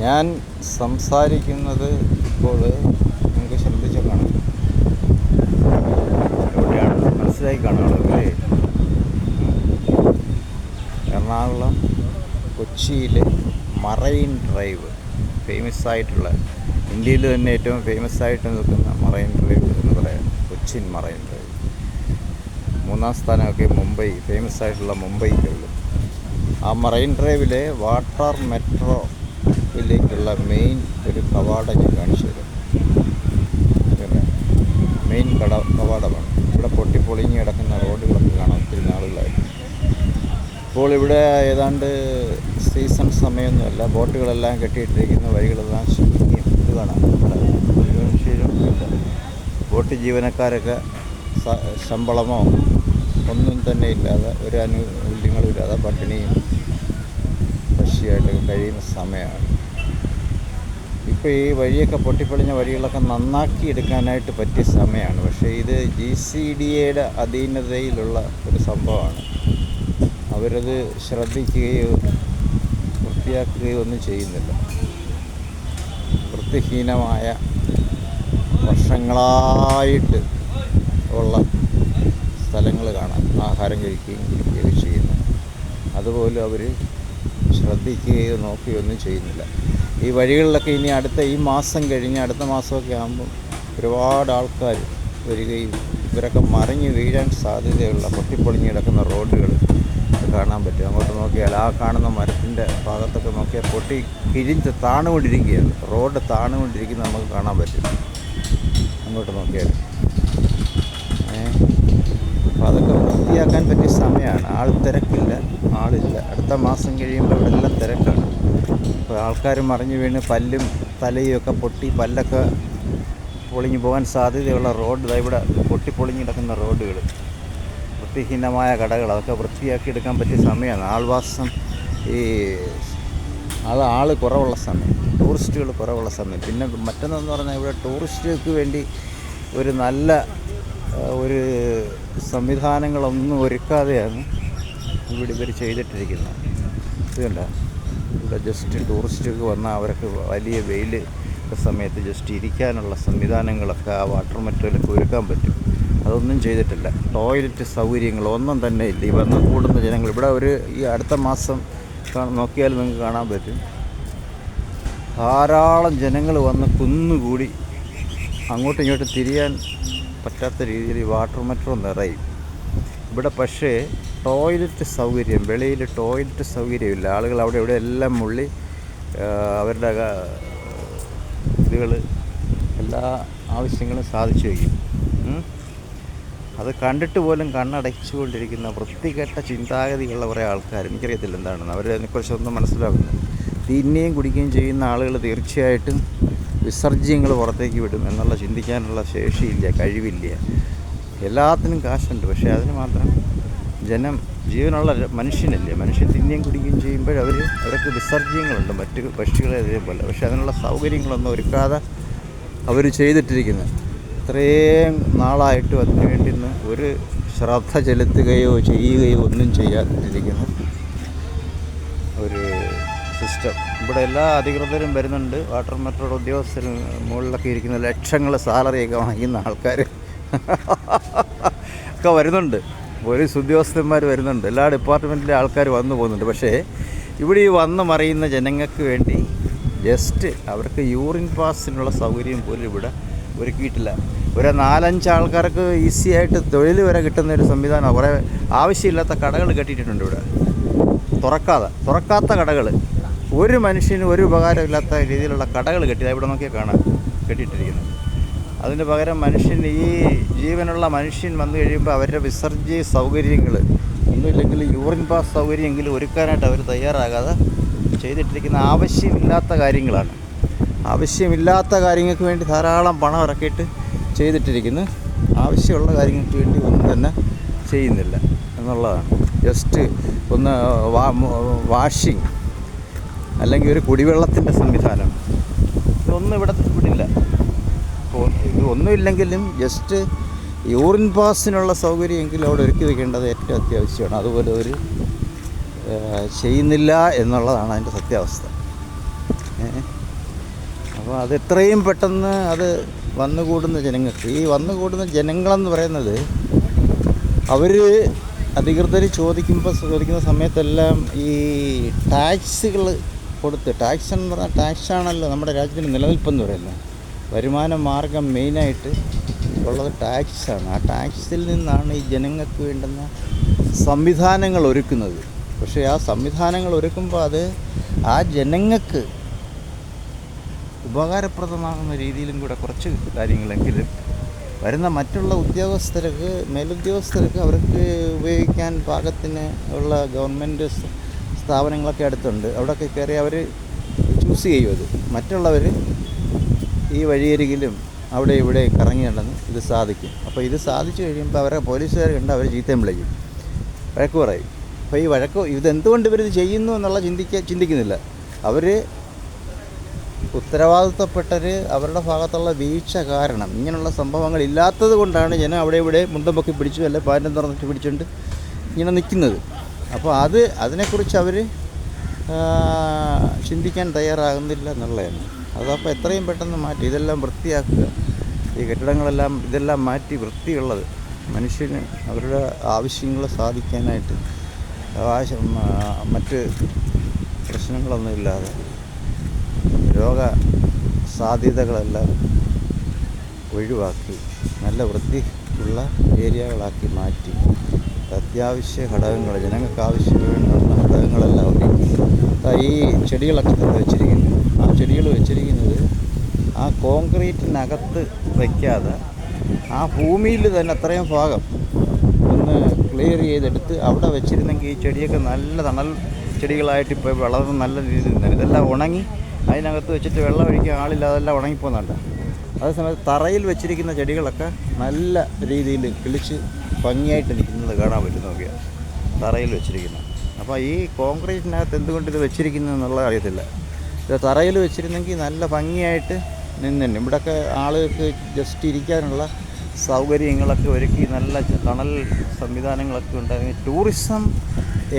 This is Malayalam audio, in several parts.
ഞാൻ സംസാരിക്കുന്നത് ഇപ്പോൾ നിങ്ങൾക്ക് ശ്രദ്ധിച്ച കാണാം, എവിടെയാണ് മനസ്സിലായി കാണുകയല്ലേ? എറണാകുളം കൊച്ചിയിലെ മറൈൻ ഡ്രൈവ്, ഫേമസ് ആയിട്ടുള്ള, ഇന്ത്യയിൽ തന്നെ ഏറ്റവും ഫേമസ് ആയിട്ട് നിൽക്കുന്ന മറൈൻ ഡ്രൈവ് എന്ന് പറയാം, കൊച്ചിൻ മറൈൻ ഡ്രൈവ്. മൂന്നാം സ്ഥാനമൊക്കെ മുംബൈ, ഫേമസ് ആയിട്ടുള്ള മുംബൈക്കുള്ളൂ. ആ മറൈൻ ഡ്രൈവിലെ വാട്ടർ മെട്രോയിലേക്കുള്ള മെയിൻ ഒരു കവാടം ഞാൻ കാണിച്ചു തരും. മെയിൻ കവാടമാണ്. ഇവിടെ പൊട്ടിപ്പൊളിഞ്ഞ് കിടക്കുന്ന റോഡുകളൊക്കെ കാണാം ഒത്തിരി നാളുകളായിട്ട്. ഇപ്പോൾ ഇവിടെ ഏതാണ്ട് സീസൺ സമയമൊന്നുമല്ല, ബോട്ടുകളെല്ലാം കെട്ടിയിട്ടിരിക്കുന്ന വഴികളെല്ലാം ശരിക്കും ഇത് കാണാം. ബോട്ട് ജീവനക്കാരൊക്കെ ശമ്പളമോ ഒന്നും തന്നെ ഇല്ലാതെ, ഒരു ആനുകൂല്യങ്ങളും ഇല്ലാതെ പട്ടിണിയും പശിയായിട്ട് കഴിയുന്ന സമയമാണ്. ഇപ്പോൾ ഈ വഴിയൊക്കെ പൊട്ടിപ്പൊളിഞ്ഞ വഴികളൊക്കെ നന്നാക്കി എടുക്കാനായിട്ട് പറ്റിയ സമയമാണ്. പക്ഷേ ഇത് GCDAയുടെ അധീനതയിലുള്ള ഒരു സംഭവമാണ്. അവരത് ശ്രദ്ധിക്കുകയോ വൃത്തിയാക്കുകയോ ഒന്നും ചെയ്യുന്നില്ല. വൃത്തിഹീനമായ വർഷങ്ങളായിട്ട് ഉള്ള സ്ഥലങ്ങൾ കാണാം, ആഹാരം കഴിക്കുകയും കുടിക്കുകയും ചെയ്യുന്നു. അതുപോലും അവർ ശ്രദ്ധിക്കുകയോ നോക്കുകയോ ഒന്നും ചെയ്യുന്നില്ല. ഈ വഴികളിലൊക്കെ ഇനി ഈ മാസം കഴിഞ്ഞ് അടുത്ത മാസമൊക്കെ ആകുമ്പോൾ ഒരുപാട് ആൾക്കാർ വരികയും ഇവരൊക്കെ മറിഞ്ഞ് വീഴാൻ സാധ്യതയുള്ള പൊട്ടിപ്പൊളിഞ്ഞ് കിടക്കുന്ന റോഡുകൾ കാണാൻ പറ്റും. അങ്ങോട്ട് നോക്കിയാൽ ആ കാണുന്ന മരത്തിൻ്റെ ഭാഗത്തൊക്കെ നോക്കിയാൽ പൊട്ടി കിഴിഞ്ഞ് താണുകൊണ്ടിരിക്കുകയാണ്. റോഡ് താണുകൊണ്ടിരിക്കുന്നത് നമുക്ക് കാണാൻ പറ്റും അങ്ങോട്ട് നോക്കിയാൽ. അപ്പോൾ അതൊക്കെ വൃത്തിയാക്കാൻ പറ്റിയ സമയമാണ്. തിരക്കില്ല, ആളില്ല. അടുത്ത മാസം കഴിയുമ്പോൾ ഇവിടെ എല്ലാം തിരക്കാണ്. ഇപ്പോൾ ആൾക്കാർ മറിഞ്ഞു വീണ് പല്ലും തലയും ഒക്കെ പൊട്ടി പല്ലൊക്കെ പൊളിഞ്ഞു പോകാൻ സാധ്യതയുള്ള റോഡ്, ഇവിടെ പൊട്ടിപ്പൊളിഞ്ഞ് കിടക്കുന്ന റോഡുകൾ, വൃത്തിഹീനമായ കടകൾ, അതൊക്കെ വൃത്തിയാക്കി എടുക്കാൻ പറ്റിയ സമയമാണ്. ആൾവാസം ആൾ കുറവുള്ള സമയം, ടൂറിസ്റ്റുകൾ കുറവുള്ള സമയം. പിന്നെ മറ്റൊന്നെന്ന് പറഞ്ഞാൽ ഇവിടെ ടൂറിസ്റ്റുകൾക്ക് വേണ്ടി ഒരു നല്ല ഒരു സംവിധാനങ്ങളൊന്നും ഒരുക്കാതെയാണ് ഇവർ ചെയ്തിട്ടിരിക്കുന്നത്. ഇതുകണ്ട, ഇവിടെ ജസ്റ്റ് ടൂറിസ്റ്റുകൾക്ക് വന്നാൽ അവർക്ക് വലിയ വെയിൽ സമയത്ത് ജസ്റ്റ് ഇരിക്കാനുള്ള സംവിധാനങ്ങളൊക്കെ ആ വാട്ടർ മെട്രോയിലൊക്കെ ഒരുക്കാൻ പറ്റും. അതൊന്നും ചെയ്തിട്ടില്ല. ടോയ്ലറ്റ് സൗകര്യങ്ങളൊന്നും തന്നെ ഇല്ല. ഈ വന്ന് കൂടുന്ന ജനങ്ങൾ ഇവിടെ ഈ അടുത്ത മാസം നോക്കിയാൽ നിങ്ങൾക്ക് കാണാൻ പറ്റും, ധാരാളം ജനങ്ങൾ വന്ന് കുന്നുകൂടി അങ്ങോട്ടും ഇങ്ങോട്ടും തിരിയാൻ പറ്റാത്ത രീതിയിൽ ഈ വാട്ടർ മെട്രോ നിറയും ഇവിടെ. പക്ഷേ ടോയ്ലറ്റ് സൗകര്യം, വെളിയിൽ ടോയ്ലറ്റ് സൗകര്യമില്ല. ആളുകൾ അവിടെ ഇവിടെ എല്ലാം മുള്ളി അവരുടെ ഇതുകൾ എല്ലാ ആവശ്യങ്ങളും സാധിച്ചു വയ്ക്കും. അത് കണ്ടിട്ട് പോലും കണ്ണടച്ചുകൊണ്ടിരിക്കുന്ന വൃത്തികെട്ട ചിന്താഗതിയുള്ള കുറേ ആൾക്കാർ, എനിക്കറിയത്തില്ല എന്താണെന്ന്, അവരതിനെക്കുറിച്ചൊന്നും മനസ്സിലാകുന്നില്ല. തിന്നുകയും കുടിക്കുകയും ചെയ്യുന്ന ആളുകൾ തീർച്ചയായിട്ടും വിസർജ്യങ്ങൾ പുറത്തേക്ക് വിടും എന്നുള്ള ചിന്തിക്കാനുള്ള ശേഷിയില്ല, കഴിവില്ല. എല്ലാത്തിനും കാശുണ്ട്, പക്ഷേ അതിന് മാത്രം ജീവനുള്ള മനുഷ്യനല്ലേ. മനുഷ്യൻ തിന്നുകയും കുടിക്കുകയും ചെയ്യുമ്പോൾ അവർക്ക് വിസർജ്യങ്ങളുണ്ട് മറ്റ് പക്ഷികളെ അതേപോലെ. പക്ഷേ അതിനുള്ള സൗകര്യങ്ങളൊന്നും ഒരുക്കാതെ അവർ ചെയ്തിട്ടിരിക്കുന്നത്. ഇത്രയും നാളായിട്ടും അതിനു വേണ്ടി ഒരു ശ്രദ്ധ ചെലുത്തുകയോ ചെയ്യുകയോ ഒന്നും ചെയ്യാതിരിക്കുന്ന ഒരു സിസ്റ്റം. ഇവിടെ എല്ലാ അധികൃതരും വരുന്നുണ്ട്. വാട്ടർ മെട്രോയുടെ ഉദ്യോഗസ്ഥരും മുകളിലൊക്കെ ഇരിക്കുന്ന ലക്ഷങ്ങൾ സാലറിയൊക്കെ വാങ്ങിക്കുന്ന ആൾക്കാർ ഒക്കെ വരുന്നുണ്ട്. പോലീസ് ഉദ്യോഗസ്ഥന്മാർ വരുന്നുണ്ട്. എല്ലാ ഡിപ്പാർട്ട്മെൻറ്റിലെ ആൾക്കാർ വന്നു പോകുന്നുണ്ട്. പക്ഷേ ഇവിടെ ഈ വന്ന് മറിയുന്ന ജനങ്ങൾക്ക് വേണ്ടി ജസ്റ്റ് അവർക്ക് യൂറിൻ പാസിനുള്ള സൗകര്യം പോലും ഇവിടെ ഒരുക്കിയിട്ടില്ല. ഒരു 4-5 ആൾക്കാർക്ക് ഈസി ആയിട്ട് തൊഴിൽ വരെ കിട്ടുന്ന ഒരു സംവിധാനം. കുറേ ആവശ്യമില്ലാത്ത കടകൾ കെട്ടിയിട്ടുണ്ട് ഇവിടെ, തുറക്കാത്ത കടകൾ, ഒരു മനുഷ്യന് ഒരു ഉപകാരമില്ലാത്ത രീതിയിലുള്ള കടകൾ ഇവിടെ നോക്കിയാൽ കാണാം കെട്ടിയിട്ടിരിക്കുന്നത്. അതിന് പകരം ഈ ജീവനുള്ള മനുഷ്യൻ വന്നു കഴിയുമ്പോൾ അവരുടെ വിസർജ്യ സൗകര്യങ്ങൾ ഒന്നുമില്ലെങ്കിൽ യൂറിൻ പാസ് സൗകര്യമെങ്കിലും ഒരുക്കാനായിട്ട് അവർ തയ്യാറാകാതെ ചെയ്തിട്ടിരിക്കുന്ന ആവശ്യമില്ലാത്ത കാര്യങ്ങളാണ്. ആവശ്യമില്ലാത്ത കാര്യങ്ങൾക്ക് വേണ്ടി ധാരാളം പണം ഇറക്കിയിട്ട് ചെയ്തിട്ടിരിക്കുന്നു. ആവശ്യമുള്ള കാര്യങ്ങൾക്ക് വേണ്ടി ഒന്നും തന്നെ ചെയ്യുന്നില്ല എന്നുള്ളതാണ്. ജസ്റ്റ് ഒന്ന് വാഷിംഗ് അല്ലെങ്കിൽ ഒരു കുടിവെള്ളത്തിൻ്റെ സംവിധാനം ഇതൊന്നും ഇവിടില്ല. അപ്പോൾ ഇതൊന്നുമില്ലെങ്കിലും ജസ്റ്റ് യൂറിൻ പാസിനുള്ള സൗകര്യമെങ്കിലും അവിടെ ഒരുക്കി വയ്ക്കേണ്ടത് ഏറ്റവും അത്യാവശ്യമാണ്. അതുപോലെ ഒരു ചെയ്യുന്നില്ല എന്നുള്ളതാണ് അതിൻ്റെ സത്യാവസ്ഥ. അപ്പോൾ അത് എത്രയും പെട്ടെന്ന് അത് വന്നുകൂടുന്ന ജനങ്ങൾക്ക്, ഈ വന്നുകൂടുന്ന ജനങ്ങളെന്ന് പറയുന്നത് അവർ അധികൃതർ ചോദിക്കുന്ന സമയത്തെല്ലാം ഈ ടാക്സുകൾ കൊടുത്ത്, ടാക്സ് എന്ന് പറഞ്ഞാൽ ടാക്സാണല്ലോ നമ്മുടെ രാജ്യത്തിൻ്റെ നിലനിൽപ്പെന്ന് പറയുന്നത്. വരുമാന മാർഗം മെയിനായിട്ട് ഉള്ളത് ടാക്സാണ്. ആ ടാക്സിൽ നിന്നാണ് ഈ ജനങ്ങൾക്ക് വേണ്ടുന്ന സംവിധാനങ്ങൾ ഒരുക്കുന്നത്. പക്ഷേ ആ സംവിധാനങ്ങൾ ഒരുക്കുമ്പോൾ അത് ആ ജനങ്ങൾക്ക് ഉപകാരപ്രദമാകുന്ന രീതിയിലും കൂടെ കുറച്ച് കാര്യങ്ങളെങ്കിലും വരുന്ന മറ്റുള്ള ഉദ്യോഗസ്ഥർക്ക്, മേലുദ്യോഗസ്ഥർക്ക് അവർക്ക് ഉപയോഗിക്കാൻ പാകത്തിന് ഉള്ള ഗവൺമെൻറ് സ്ഥാപനങ്ങളൊക്കെ അടുത്തുണ്ട്. അവിടെയൊക്കെ കയറി അവർ ചൂസ് ചെയ്യും. അത് മറ്റുള്ളവർ ഈ വഴിയരികിലും അവിടെ ഇവിടെ കറങ്ങി നടന്ന് ഇത് സാധിക്കും. അപ്പോൾ ഇത് സാധിച്ചു കഴിയുമ്പോൾ അവരെ പോലീസുകാർ കണ്ട് അവർ ചീത്തയും വിളിക്കും, വഴക്ക് പറയും. അപ്പോൾ ഈ ഇതെന്തുകൊണ്ട് ഇവരിത് ചെയ്യുന്നു എന്നുള്ള ചിന്തിക്കുന്നില്ല. അവർ ഉത്തരവാദിത്തപ്പെട്ടവർ അവരുടെ ഭാഗത്തുള്ള വീഴ്ച കാരണം ഇങ്ങനെയുള്ള സംഭവങ്ങൾ ഇല്ലാത്തത് കൊണ്ടാണ് ജനം അവിടെ ഇവിടെ മുണ്ടം പൊക്കി പിടിച്ചു അല്ലെ പാൻറ്റും തുറന്നിട്ട് പിടിച്ചുകൊണ്ട് ഇങ്ങനെ നിൽക്കുന്നത്. അപ്പോൾ അതിനെക്കുറിച്ച് അവർ ചിന്തിക്കാൻ തയ്യാറാകുന്നില്ല എന്നുള്ളതാണ്. അതപ്പോൾ എത്രയും പെട്ടെന്ന് മാറ്റി ഇതെല്ലാം വൃത്തിയാക്കുക. ഈ കെട്ടിടങ്ങളെല്ലാം ഇതെല്ലാം മാറ്റി വൃത്തിയുള്ളത് മനുഷ്യന് അവരുടെ ആവശ്യങ്ങൾ സാധിക്കാനായിട്ട് മറ്റ് പ്രശ്നങ്ങളൊന്നുമില്ലാതെ രോഗ സാധ്യതകളെല്ലാം ഒഴിവാക്കി നല്ല വൃത്തിയുള്ള ഏരിയകളാക്കി മാറ്റി അത്യാവശ്യ ഘടകങ്ങൾ, ജനങ്ങൾക്ക് ആവശ്യമുള്ള ഘടകങ്ങളെല്ലാം ഒരുക്കി ഈ ചെടികളൊക്കെ തന്നെ വെച്ചിരിക്കുന്നു. ആ ചെടികൾ വെച്ചിരിക്കുന്നത് ആ കോൺക്രീറ്റിനകത്ത് വയ്ക്കാതെ ആ ഭൂമിയിൽ തന്നെ അത്രയും ഭാഗം ഒന്ന് ക്ലിയർ ചെയ്തെടുത്ത് അവിടെ വെച്ചിരുന്നെങ്കിൽ ഈ ചെടിയൊക്കെ നല്ല തണൽ ചെടികളായിട്ട് ഇപ്പോൾ വളർന്ന് നല്ല രീതിയിൽ തന്നെ ഇതെല്ലാം ഉണങ്ങി അതിനകത്ത് വെച്ചിട്ട് വെള്ളം ഒഴിക്കാൻ ആളില്ലാതെ എല്ലാം ഉണങ്ങിപ്പോകുന്നുണ്ട്. അതേസമയത്ത് തറയിൽ വെച്ചിരിക്കുന്ന ചെടികളൊക്കെ നല്ല രീതിയിൽ കിളിച്ച് ഭംഗിയായിട്ട് നിൽക്കുന്നത് കാണാൻ പറ്റും നോക്കിയാൽ, തറയിൽ വെച്ചിരിക്കുന്നത്. അപ്പോൾ ഈ കോൺക്രീറ്റിനകത്ത് എന്തുകൊണ്ട് ഇത് വെച്ചിരിക്കുന്നത് എന്നുള്ളത് അറിയത്തില്ല. ഇത് തറയിൽ വെച്ചിരുന്നെങ്കിൽ നല്ല ഭംഗിയായിട്ട് നിന്നു. ഇവിടെയൊക്കെ ആളുകൾക്ക് ജസ്റ്റ് ഇരിക്കാനുള്ള സൗകര്യങ്ങളൊക്കെ ഒരുക്കി നല്ല തണൽ സംവിധാനങ്ങളൊക്കെ ഉണ്ടാകും. ടൂറിസം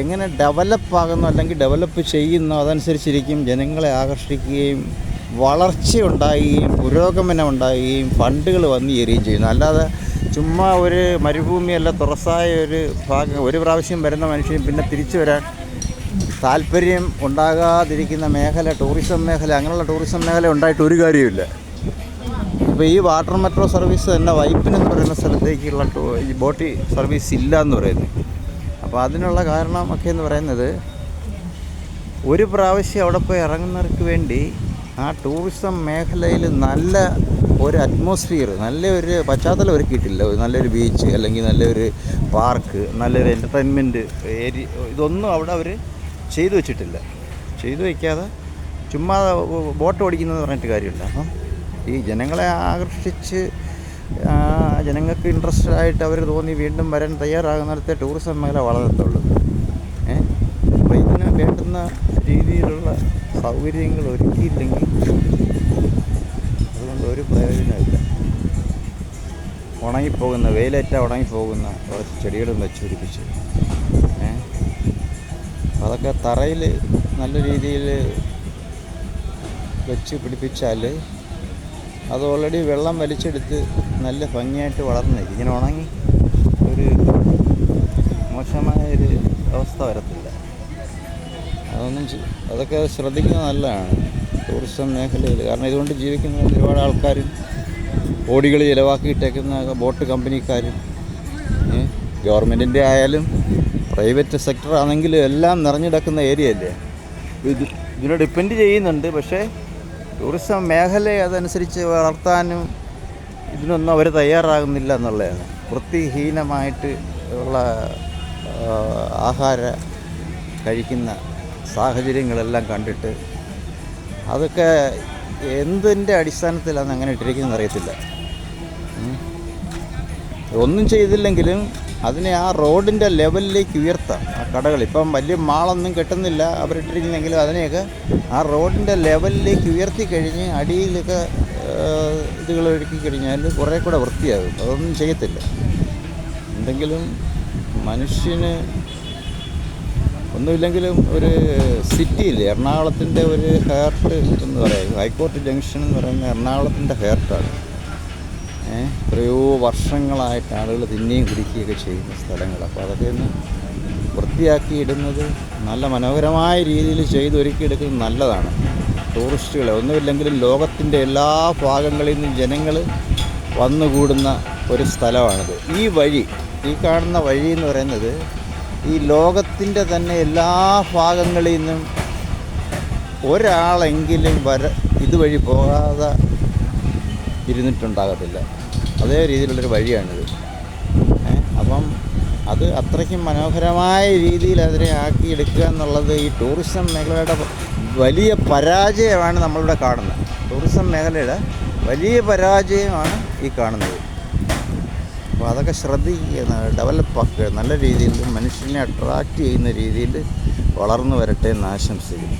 എങ്ങനെ ഡെവലപ്പാകുന്നു അല്ലെങ്കിൽ ഡെവലപ്പ് ചെയ്യുന്നു അതനുസരിച്ചിരിക്കും ജനങ്ങളെ ആകർഷിക്കുകയും വളർച്ചയുണ്ടാകുകയും പുരോഗമനം ഉണ്ടാകുകയും ഫണ്ടുകൾ വന്നു ചേരുകയും ചെയ്യുന്നു. അല്ലാതെ ചുമ്മാ ഒരു മരുഭൂമിയല്ല തുറസായ ഒരു ഭാഗം ഒരു പ്രാവശ്യം വരുന്ന മനുഷ്യൻ പിന്നെ തിരിച്ചു വരാൻ താല്പര്യം ഉണ്ടാകാതിരിക്കുന്ന മേഖല ടൂറിസം മേഖല, അങ്ങനെയുള്ള ടൂറിസം മേഖല ഉണ്ടായിട്ട് ഒരു കാര്യമില്ല. ഇപ്പോൾ ഈ വാട്ടർ മെട്രോ സർവീസ് തന്നെ വൈപ്പിനെന്ന് പറയുന്ന സ്ഥലത്തേക്കുള്ള ഈ ബോട്ട് സർവീസ് ഇല്ല എന്ന് പറയുന്നു. അപ്പോൾ അതിനുള്ള കാരണമൊക്കെ എന്ന് പറയുന്നത് ഒരു പ്രാവശ്യം അവിടെ പോയി ഇറങ്ങുന്നവർക്ക് വേണ്ടി ആ ടൂറിസം മേഖലയിൽ നല്ല ഒരു അറ്റ്മോസ്ഫിയർ, നല്ലൊരു പശ്ചാത്തലം ഒരുക്കിയിട്ടില്ല. നല്ലൊരു ബീച്ച് അല്ലെങ്കിൽ നല്ലൊരു പാർക്ക്, നല്ലൊരു എൻ്റർടൈൻമെൻറ്റ് ഏരിയ, ഇതൊന്നും അവിടെ അവർ ചെയ്തു വെച്ചിട്ടില്ല. ചെയ്തു വയ്ക്കാതെ ചുമ്മാ ബോട്ട് ഓടിക്കുന്നതെന്ന് പറഞ്ഞിട്ട് കാര്യമില്ല. അപ്പം ഈ ജനങ്ങളെ ആകർഷിച്ച് ജനങ്ങൾക്ക് ഇൻട്രസ്റ്റഡ് ആയിട്ട് അവർ തോന്നി വീണ്ടും വരാൻ തയ്യാറാകുന്നിടത്തെ ടൂറിസം മേഖല വളരത്തുള്ളൂ. അപ്പോൾ ഇതിന് വേണ്ടുന്ന രീതിയിലുള്ള സൗകര്യങ്ങൾ ഒരുക്കിയില്ലെങ്കിൽ അതുകൊണ്ട് ഒരു പ്രയോജനമില്ല. ഉണങ്ങിപ്പോകുന്ന വെയിലേറ്റ ഉണങ്ങിപ്പോകുന്ന കുറച്ച് ചെടികളും വെച്ച് പിടിപ്പിച്ച് അതൊക്കെ തറയിൽ നല്ല രീതിയിൽ വെച്ച് പിടിപ്പിച്ചാൽ അത് ഓൾറെഡി വെള്ളം വലിച്ചെടുത്ത് നല്ല ഭംഗിയായിട്ട് വളർന്നിരിക്കും. ഇങ്ങനെ ഉണങ്ങി ഒരു മോശമായൊരു അവസ്ഥ വരത്തില്ല. അതൊക്കെ ശ്രദ്ധിക്കുന്നത് നല്ലതാണ് ടൂറിസം മേഖലയിൽ. കാരണം ഇതുകൊണ്ട് ജീവിക്കുന്ന ഒരുപാട് ആൾക്കാരും കോടികൾ ചിലവാക്കിയിട്ടേക്കുന്ന ബോട്ട് കമ്പനിക്കാരും ഗവൺമെൻറ്റിൻ്റെ ആയാലും പ്രൈവറ്റ് സെക്ടർ ആണെങ്കിലും എല്ലാം നിറഞ്ഞിടക്കുന്ന ഏരിയയല്ലേ. ഇതിനെ ഡിപ്പെൻഡ് ചെയ്യുന്നുണ്ട്. പക്ഷേ ടൂറിസം മേഖലയെ അതനുസരിച്ച് വളർത്താനും ഇതിനൊന്നും അവർ തയ്യാറാകുന്നില്ല എന്നുള്ളതാണ്. വൃത്തിഹീനമായിട്ട് ഉള്ള ആഹാര കഴിക്കുന്ന സാഹചര്യങ്ങളെല്ലാം കണ്ടിട്ട് അതൊക്കെ എന്തിൻ്റെ അടിസ്ഥാനത്തിലാണ് അങ്ങനെ ഇട്ടിരിക്കുന്നതെന്ന് അറിയത്തില്ല. ഒന്നും ചെയ്തില്ലെങ്കിലും അതിനെ ആ റോഡിൻ്റെ ലെവലിലേക്ക് ഉയർത്താം. ആ കടകൾ ഇപ്പം വലിയ മാളൊന്നും കെട്ടുന്നില്ല അവരിട്ടിരിക്കുന്നെങ്കിലും അതിനെയൊക്കെ ആ റോഡിൻ്റെ ലെവലിലേക്ക് ഉയർത്തി കഴിഞ്ഞ് അടിയിലൊക്കെ ഇതുകൾ ഒരുക്കി കഴിഞ്ഞാൽ കുറേ കൂടെ വൃത്തിയാകും. അതൊന്നും ചെയ്യത്തില്ല. എന്തെങ്കിലും മനുഷ്യന് ഒന്നുമില്ലെങ്കിലും ഒരു സിറ്റിയില്ലേ, എറണാകുളത്തിൻ്റെ ഒരു ഹേർട്ട് എന്ന് പറയും, ഹൈക്കോർട്ട് ജംഗ്ഷൻ എന്ന് പറയുന്ന എറണാകുളത്തിൻ്റെ ഹേർട്ടാണ്. എത്രയോ വർഷങ്ങളായിട്ട് ആളുകൾ തിന്നുകയും കുടിക്കുകയൊക്കെ ചെയ്യുന്ന സ്ഥലങ്ങൾ. അപ്പോൾ അതൊക്കെ ഒന്ന് വൃത്തിയാക്കി ഇടുന്നത്, നല്ല മനോഹരമായ രീതിയിൽ ചെയ്തൊരുക്കിയെടുക്കുന്നത് നല്ലതാണ്. ടൂറിസ്റ്റുകളെ ഒന്നുമില്ലെങ്കിലും ലോകത്തിൻ്റെ എല്ലാ ഭാഗങ്ങളിൽ നിന്നും ജനങ്ങൾ വന്നുകൂടുന്ന ഒരു സ്ഥലമാണിത്. ഈ കാണുന്ന വഴി എന്ന് പറയുന്നത് ഈ ലോകത്തിൻ്റെ തന്നെ എല്ലാ ഭാഗങ്ങളിൽ നിന്നും ഒരാളെങ്കിലും ഇതുവഴി പോകാതെ ഇരുന്നിട്ടുണ്ടാകത്തില്ല. അതേ രീതിയിലുള്ളൊരു വഴിയാണിത്. അപ്പം അത് അത്രയ്ക്കും മനോഹരമായ രീതിയിൽ അതിനെ ആക്കിയെടുക്കുക എന്നുള്ളത് ഈ ടൂറിസം മേഖലയുടെ വലിയ പരാജയമാണ് നമ്മളിവിടെ കാണുന്നത്. ടൂറിസം മേഖലയുടെ വലിയ പരാജയമാണ് ഈ കാണുന്നത്. അപ്പോൾ അതൊക്കെ ശ്രദ്ധിക്കുക, ഡെവലപ്പാക്കുക, നല്ല രീതിയിൽ മനുഷ്യനെ അട്രാക്റ്റ് ചെയ്യുന്ന രീതിയിൽ വളർന്നു വരട്ടെ എന്ന് ആശംസിക്കുന്നു.